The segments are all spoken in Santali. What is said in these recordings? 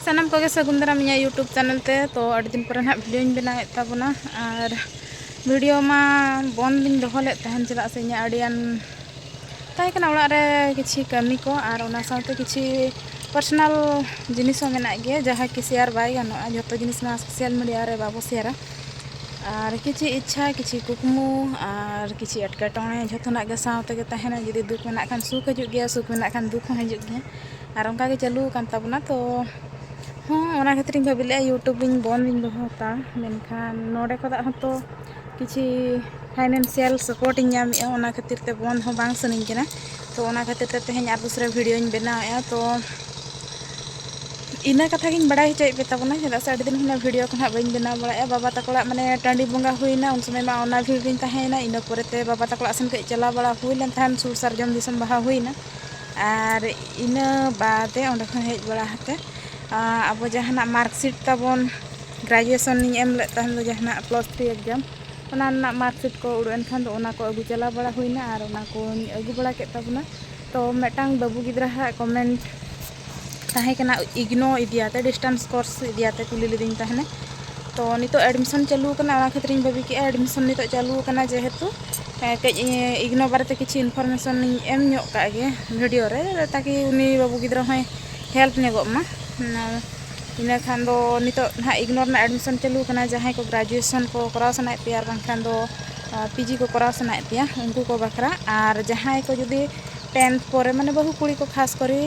सानाम को सगुन दाराम इᱧᱟᱹᱜ यूट्यूब चैनल ते तो अड़ी दिन पर हां वीडियो बनाएत ताबोना और वीडियो मा बंद दिन दोहो लेत तहन चेदा से इᱧᱟᱹᱜ अड़ियान ताई कना ओड़ा रे किछि कमी को और ओना साथे किछि पर्सनल जिनिस हो मेना गे जहां कि शेयर बाय गानोआ जतो जिनिस मा सोशल मीडिया रे बाबो शेयर और किछि इच्छा किछि कुकमु और किछि अटकाटोणे जतोना गे साथे गे तहना जदि दुख मेना खान सुख हजु गया सुख मेना खान दुख हजु गया और उनका के चालू कान ताबना तो हाँ ओना खातिर भाविले यूट्यूब इन बंद इन दोहता मेनखान नोडे को तो किछि फाइनेंशियल सपोर्ट इन नामेआ ओना खातिर ते बंद हो बांग सनिन केना तो ओना खातिर ते तेहेन आर दूसरा वीडियो इन बनाया तो इना कथा गिन बड़ाई हचै पे ताबना चेदा से अड़ी दिन हुना वीडियो को ना बइन बना बड़ाया बाबा तकोड़ा माने टांडी बंगा हुइना उन समय मा ओना वीडियो इन तहेना इना परेते बाबा तकोड़ा सन के चला बड़ा हुइलन तहन सुर सरजम दिसम बहा हुइना और इना बादे ओंडे खन हेज बड़ा हते अब जहाना मार्कशीट ताबन ग्रेजुएशन एम ले तहन जहाना +3 एग्जाम ओना ना मार्कशीट को उड़न खान तो ओना को अगु चला बड़ा हुइना और ओना को अगु बड़ा के ताबना तो मेटांग बाबू गिद्रा हा कमेंट ताहे कना इग्नो इदियाते डिस्टेंस कोर्स इदियाते कुली लिदिन तहने तो नितो एडमिशन चालू कना ओना खातिर भाबी के एडमिशन नितो चालू कना जेहेतु कज इग्नो बारे किछि इनफॉरमेशन एम ᱧᱚᱜ का गे वीडियो रे ताकि उनी बाबू गिद्रा होय हेल्प नेगोमा इना खान दो नितो ना इग्नोर ना एडमिशन चालू कना जहां को ग्रेजुएशन को कराव सनाय पे और बांखान दो पीजी को कराव सनाय पे उनको को बखरा और जहां को जदी 10th पर माने बहु कुड़ी को खास करी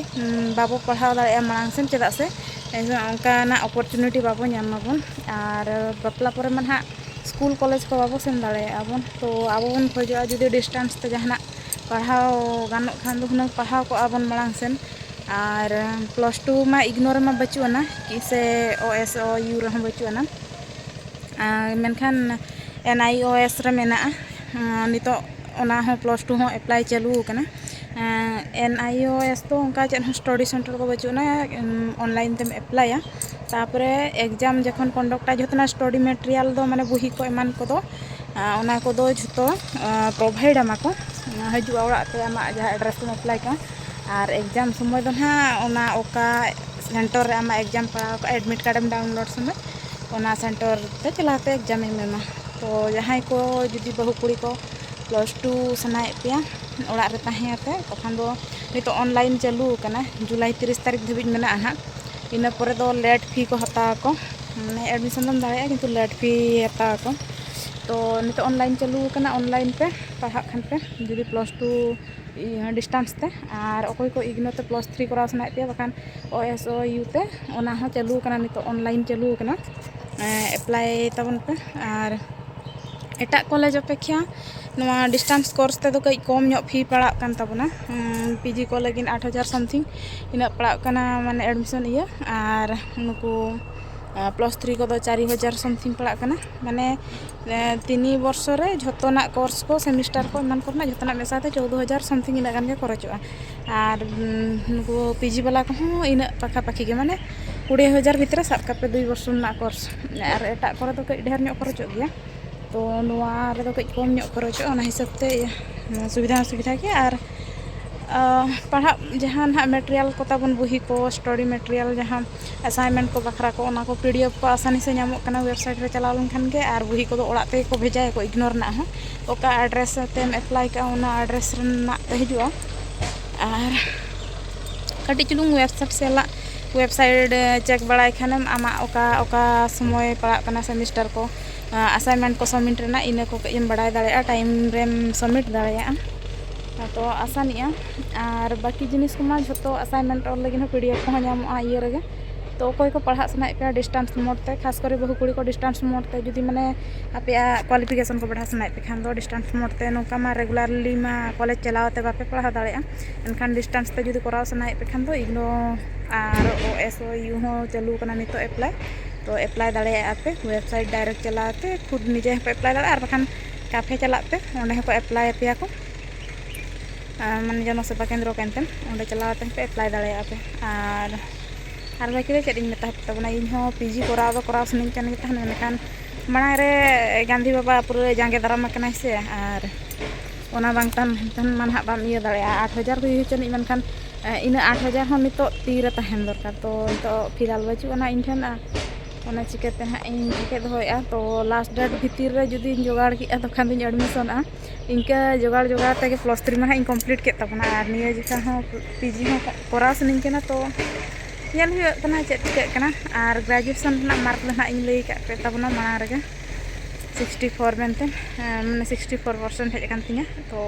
बाबो पढ़ाव दाड़े मांग सेन चेदा से उनका ना अपॉर्चुनिटी बाबो नामाबन और बापला पर मन हा स्कूल कॉलेज को बाबो सेन दाड़े आबन तो आबो बन खोजा जदी डिस्टेंस ते जहां पढ़ाव गानो खान दो हुना पढ़ाव को आबन मांग सेन और +2 मा इग्नोर मा बचुआना किसे OSOU रह बचुआना मेनखान NIOS रे मेना नितो ओना हो +2 हो अप्लाई चालू कना NIOS तो उनका चेन स्टडी सेंटर को बचुना ऑनलाइन तेम अप्लाई तापरे एग्जाम जखन कंडक्टा जतना स्टडी मटेरियल दो माने बुही को एमान को दो ओना को दो जतो प्रोवाइड आमा को हजु ओड़ा ते आमा जहां एड्रेस में अप्लाई का और एग्जाम समय दो ना ओना ओका सेंटर रे आमा एग्जाम पड़ा एडमिट कार्ड में डाउनलोड समय ओना सेंटर ते चलाते एग्जाम में तो जहां को जदी बहु कुड़ी को +2 सनाय पे ओड़ा रे ताहेते तखन दो नितो ऑनलाइन चालू कना जुलाई 30 तारीख धबिज मेना हा इना परे दो लेट फी को हता को माने एडमिशन दम दाड़े किंतु लेट फी हता को तो नितो ऑनलाइन चालू कना ऑनलाइन पे पढ़ा खान पे जदी +2 डिस्टेंस ते और अकोय को इग्नो ते +3 कराव सनाय पे बखान OSOU ते ओना हो चालू कना नितो ऑनलाइन चालू कना अप्लाई ताबन पे और एटा कॉलेज अपेक्षा नवा डिस्टेंस कोर्स ते दो कई कम ᱧᱚᱜ फी पड़ा कान ताबना पीजी को लगिन 8000 समथिंग इना पड़ा कना माने एडमिशन इया और नुको +3 को दो 4000 समथिंग पड़ा कना माने 3 वर्ष रे जतोना कोर्स को सेमिस्टर को मान करना जतोना मेसाते 14000 समथिंग इना गान के खरचोआ और नुको पीजी वाला को हो इना पाखा पाखी के माने 20000 भीतर साब का पे 2 वर्ष ना कोर्स और एटा करे तो कई ढेर ᱧᱚᱜ खरचो गया तो नुआ रे तो कई कम ᱧᱚᱜ खरचो ओना हिसाब ते सुविधा के और पढ़ा जहां ना मटेरियल को ताबन बुही को स्टडी मटेरियल जहां असाइनमेंट को बखरा को ओना को PDF को आसानी से नामो कना वेबसाइट रे चला लन खान के और बुही को दो ओड़ा ते को भेजाय को इग्नोर ना हो ओका एड्रेस ते अप्लाई का ओना एड्रेस ना ते हिजुआ और कटी चुलुंग वेबसाइट चेक बड़ाई खानम आमा ओका समय पड़ा कना सेमिस्टर को असाइनमेंट को सबमिट रेना इना को कयम बड़ाई दाड़े टाइम रेम सबमिट दाड़े तो आसानिया और बाकी जिनिस को मा जतो असाइनमेंट और लगिन PDF को नामो ये रगे तो कोई को पढ़ा सनाय पे डिस्टेंस मोड ते खास करे बहु कुड़ी को डिस्टेंस मोड ते जदी माने आपे क्वालिफिकेशन को बढ़ा सनाय पे खान दो डिस्टेंस मोड ते नोका मा रेगुलरली मा कॉलेज चलावते बापे पढ़ा दाड़े एनखान डिस्टेंस ते जदी कराव सनाय पे खान दो इग्नो और OSOU हो चालू कना नितो अप्लाई तो अप्लाई दाड़े आपे वेबसाइट डायरेक्ट चलाते खुद निजे पे अप्लाई दाड़े और बखान कैफे चलाते ओंडे को अप्लाई पे को माने जन सेवा केंद्र केनतेन ओंडे चलाते पे अप्लाई दाड़े आपे और बाकी रे चेदिन मेता तबना इन हो पीजी कराव सनिन कन के तहन मेनखान मांग रे गांधी बाबा पूरे जांगे दाराम कनाय से और ओना बांग तन मन हा बाम इया दाड़े 8000 भी चनि मेनखान ᱤᱱᱟᱹ 8,000 ᱦᱚᱸ ᱱᱤᱛᱚᱜ ᱛᱤᱨᱮ ᱛᱟᱦᱮᱱ ᱫᱚᱨᱠᱟर ᱛᱚ ᱱᱤᱛᱚᱜ ᱯᱷᱤᱞᱦᱟᱞ ᱵᱟᱹᱪᱩᱜ ᱟᱱᱟ ᱤᱧ ᱴᱷᱮᱱ ᱚᱱᱟ ᱪᱤᱠᱟᱹᱛᱮ ᱦᱟᱸᱜ ᱤᱧ ᱴᱷᱤᱠᱟᱹ ᱫᱚᱦᱚᱭᱮᱫᱼᱟ ᱛᱚ ᱞᱟᱥᱴ ᱰᱮᱴ ᱵᱷᱤᱛᱤᱨ ᱨᱮ ᱡᱩᱫᱤᱧ ᱡᱳᱜᱟᱲ ᱠᱮᱜᱼᱟ ᱛᱚᱠᱷᱟᱱ ᱫᱚᱧ ᱮᱰᱢᱤᱥᱚᱱᱚᱜᱼᱟ ᱤᱱᱠᱟᱹ ᱡᱳᱜᱟᱲ ᱛᱮᱜᱮ +3 ᱢᱟ ᱦᱟᱸᱜ ᱤᱧ ᱠᱚᱢᱯᱞᱤᱴ ᱠᱮᱫ ᱛᱟᱵᱚᱱᱟ ᱟᱨ ᱱᱤᱭᱟᱹ ᱡᱚᱠᱷᱟ ᱦᱚᱸ PG ᱦᱚᱸ ᱠᱚᱨᱟᱣ ᱥᱟᱱᱟᱧ ᱠᱟᱱᱟ ᱛᱚ ᱧᱮᱞ ᱦᱩᱭᱩᱜ ᱠᱟᱱᱟ ᱪᱮᱫ ᱪᱤᱠᱟᱹᱜ ᱠᱟᱱᱟ ᱟᱨ ᱜᱨᱮᱡᱩᱭᱮᱥᱚᱱ ᱨᱮᱱᱟᱜ ᱢᱟᱨᱠ ᱫᱚ ᱦᱟᱸᱜ ᱤᱧ ᱞᱟᱹᱭ ᱠᱟᱜ ᱯᱮ ᱛᱟᱵᱚᱱᱟ ᱢᱟᱲᱟᱝ ᱨᱮᱜᱮ 64 ᱢᱮᱱᱛᱮ ᱢᱟᱱᱮ 64% ᱦᱮᱡ ᱟᱠᱟᱱ ᱛᱤᱧᱟᱹ ᱛᱚ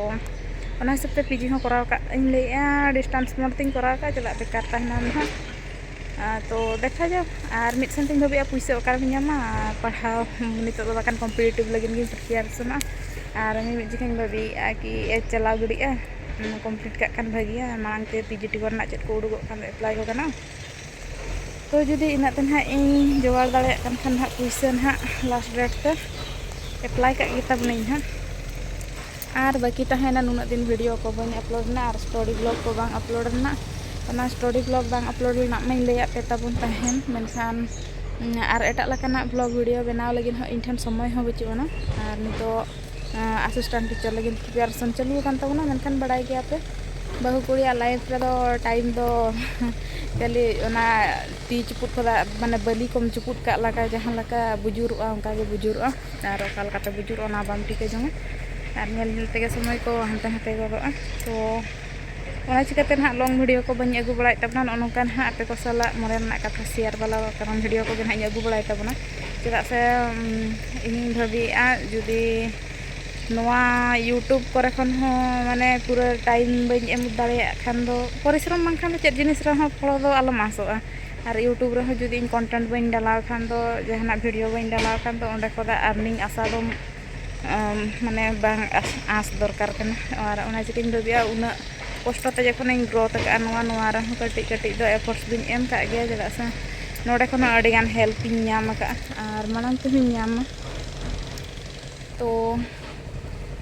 ᱚᱱᱟ ᱦᱤᱥᱟᱹᱵ ᱛᱮ PG ᱦᱚᱸ ᱠᱚᱨᱟᱣ ᱠᱟᱜ ᱤᱧ ᱞᱟᱹᱭᱮᱜᱼᱟ ᱰᱤᱥᱴᱮᱱᱥ ᱢᱳᱰ ᱛᱤᱧ ᱠᱚᱨᱟᱣ ᱠᱟᱜᱼᱟ ᱪᱮᱫᱟᱜ ᱵᱮᱠᱟᱨ ᱛᱟᱦᱮᱱᱟ ᱱᱟᱦᱟᱜ तो देखा जाओ और मिड सेन तीन भाभी पैसा ओकारे ᱧᱟᱢᱟ पढ़ाओ नितो दो बाकान कॉम्पिटिटिव लगिन गी प्रिपेरेशन और मिड जिखिन भाभी कि एज चलाव गड़िया कमप्लीट का कान भागिया मांगते PGT करना चेक को उडुगो कान अप्लाई को काना तो जुदी इना तन हा इन जोगाड़ दाड़े कान खान हा पैसा हा लास्ट डेट ते अप्लाई का गिता बने हा और बाकी तहेना नुना दिन वीडियो को बन अपलोड ना और स्टोरी ब्लॉग को बांग अपलोड ना ना स्टोरी ब्लॉग बांग अपलोड ना मैं लैया पे ताबुन तहेन मेनखान और एटा लकाना ब्लॉग वीडियो बनाव लगिन हो इन ठन समय हो बचुना और नितो असिस्टेंट टीचर लगिन प्रिपरेशन चालू कान ताबुना मेनखान बड़ाई गया पे बहु कुड़िया लाइफ रे दो टाइम दो खाली ओना ती चुपुट को माने बलि कम चुपुट का लगा जहां लका बुजुरुआ उनका के बुजुरुआ और ओका लकाते बुजुरुआ ना बाम टिके जंग और नेल तेगे समय को हांते हाते गरोआ तो ओना चिकाते ना लॉन्ग वीडियो को बनी अगु बड़ाई तबना नोनकान हा आपे को साला मोरे ना कथा शेयर वाला कारण वीडियो को ना अगु बड़ाई तबना चेदा से इन भाभी जुदी नोआ यूट्यूब करे खन हो माने पूरा टाइम बन एम दाड़िया खान दो परिश्रम बांखान चेद जिनिस रे हो फलो दो आलम आसोआ और यूट्यूब रे हो जुदी इन कंटेंट बन डालाव खान दो जहाना वीडियो बन डालाव खान दो ओंडे को दा अर्निंग आशा दो माने बांग आस दरकार कना और ओना चिकिन भाभी उना कष्ट ते जखन इन ग्रोथ का नोआ नोआ रे हो कटी कटी दो एफर्ट्स बिन एम का गया जदा से नोडे खन अडी गान हेल्प इन ᱧᱟᱢ का और मानंग ते हुन ᱧᱟᱢ तो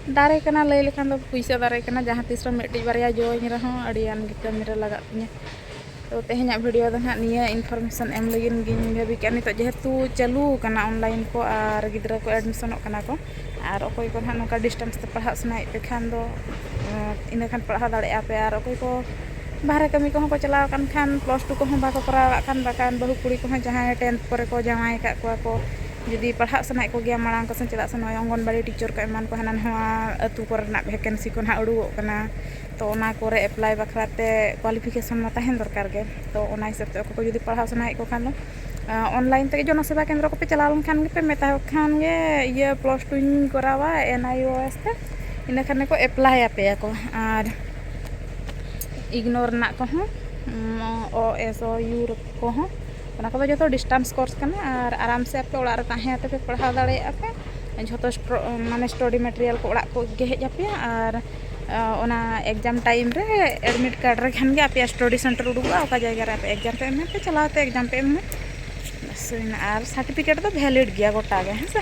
दारे कना लय लेखान दो पैसा दारे कना जहां तीसरा मिट्टी बारिया जोइन रहो अडियान गे कमी रे लगा तिया तो तेहना वीडियो दो ना निया इनफॉरमेशन एम लगिन गिन भाभी के नितो जेहेतु चालू कना ऑनलाइन को और गिद्रा को एडमिशन कना को और अकोय को ना नोका डिस्टेंस ते पढ़ा सनाय पे खान दो इन खान पढ़ा दाड़े पे और अकोय को बाहर कमी को चलाव कान खान +2 को बाको कराव कान बाकान बहु कुड़ी को जहां 10th पर को जमाय का को जुदी पढ़ा सनाय को गया मांग को चेदा से अंगनबाड़ी टीचर को एमान को हाना हुआ अतु करना वैकेंसी को ना उडुगो कना तो ओना कोरे अप्लाई बखराते क्वालिफिकेशन मा तहन दरकार गे तो ओना हिसाब से को जुदी पढ़ा सनाय को खान ऑनलाइन ते जन सेवा केंद्र को पे चलाव खान गे पे मेता खान गे ये +2 करावा NIOS ते इन खाने को अप्लाई पे को और इग्नोर ना को OSOU को ओना को जो डिस्टेंस कोर्स करना और आराम से आपे ओड़ा रे ताहे पे पढ़ा दाड़े आपे जो माने स्टडी मटेरियल को ओड़ा को गे हेज आपे और ओना एग्जाम टाइम रे एडमिट कार्ड रे खान गे आपे स्टडी सेंटर उडुगा ओका जगह रे आपे एग्जाम पे एम पे चलाते एग्जाम पे एम बस और सर्टिफिकेट तो वैलिड गया गोटा गे हेसा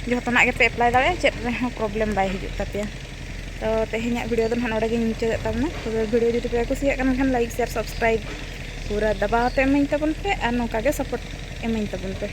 जो तना के पे अप्लाई दाड़े चेत रे प्रॉब्लम बाय हिजु तापे तो तेहना वीडियो दो नोडे गे मुचाद तबना तो वीडियो जुदी पे कुसिया कन खान लाइक शेयर सब्सक्राइब पूरा दबाते एमኝ तबन पे और नोका गे सपोर्ट एमኝ तबन पे।